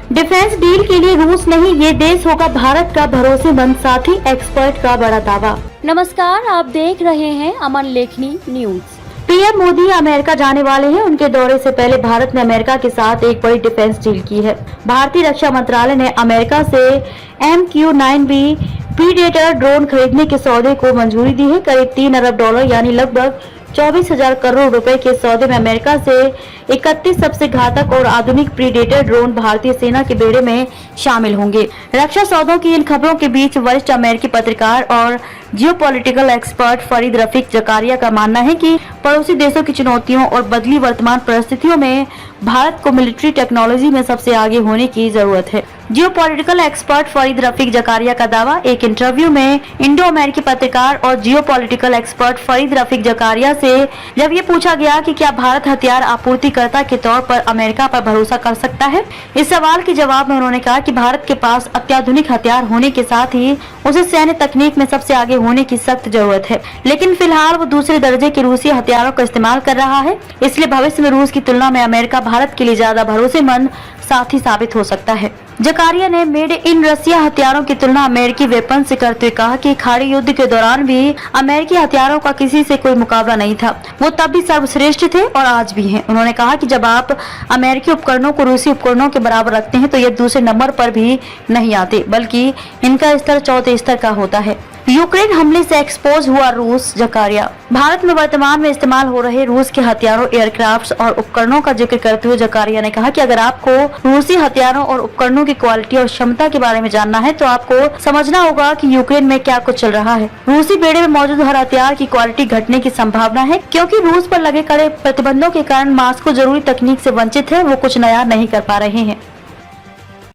Defence deal के लिए रूस नहीं, ये देश होगा भारत का भरोसेमंद साथी, एक्सपर्ट का बड़ा दावा। नमस्कार, आप देख रहे हैं अमन लेखनी न्यूज। पीएम मोदी अमेरिका जाने वाले हैं। उनके दौरे से पहले भारत ने अमेरिका के साथ एक बड़ी डिफेंस डील की है। भारतीय रक्षा मंत्रालय ने अमेरिका से MQ-9B प्रीडेटर ड्रोन खरीदने के सौदे को मंजूरी दी है। करीब $3 अरब यानी लगभग 24,000 करोड़ रुपए के सौदे में अमेरिका से 31 सबसे घातक और आधुनिक प्रीडेटर ड्रोन भारतीय सेना के बेड़े में शामिल होंगे। रक्षा सौदों की इन खबरों के बीच वरिष्ठ अमेरिकी पत्रकार और जियोपॉलिटिकल एक्सपर्ट फरीद रफीक जकारिया का मानना है कि पड़ोसी देशों की चुनौतियों और बदली वर्तमान परिस्थितियों में भारत को मिलिट्री टेक्नोलॉजी में सबसे आगे होने की जरूरत है। जियोपॉलिटिकल एक्सपर्ट फरीद रफीक जकारिया का दावा। एक इंटरव्यू में इंडो अमेरिकी पत्रकार और जियोपॉलिटिकल एक्सपर्ट फरीद रफीक जकारिया से जब ये पूछा गया कि क्या भारत हथियार आपूर्तिकर्ता के तौर पर अमेरिका पर भरोसा कर सकता है, इस सवाल के जवाब में उन्होंने कहा कि भारत के पास अत्याधुनिक हथियार होने के साथ ही उसे सैन्य तकनीक में सबसे आगे होने की सख्त जरूरत है, लेकिन फिलहाल वो दूसरे दर्जे के रूसी हथियारों का इस्तेमाल कर रहा है। इसलिए भविष्य में रूस की तुलना में अमेरिका भारत के लिए ज्यादा भरोसेमंद साथी साबित हो सकता है। जकारिया ने मेड इन रसिया हथियारों की तुलना अमेरिकी वेपन से करते हुए कहा कि खाड़ी युद्ध के दौरान भी अमेरिकी हथियारों का किसी से कोई मुकाबला नहीं था। वो तब भी सर्वश्रेष्ठ थे और आज भी हैं। उन्होंने कहा कि जब आप अमेरिकी उपकरणों को रूसी उपकरणों के बराबर रखते हैं तो ये दूसरे नंबर पर भी नहीं आते, बल्कि इनका स्तर चौथे स्तर का होता है। यूक्रेन हमले से एक्सपोज हुआ रूस। जकारिया। भारत में वर्तमान में इस्तेमाल हो रहे रूस के हथियारों, एयरक्राफ्ट और उपकरणों का जिक्र करते हुए जकारिया ने कहा कि अगर आपको रूसी हथियारों और उपकरणों की क्वालिटी और क्षमता के बारे में जानना है तो आपको समझना होगा कि यूक्रेन में क्या कुछ चल रहा है। रूसी बेड़े में मौजूद हर हथियार की क्वालिटी घटने की संभावना है, क्योंकि रूस पर लगे कड़े प्रतिबंधों के कारण मास्को जरूरी तकनीक से वंचित है। वो कुछ नया नहीं कर पा रहे हैं।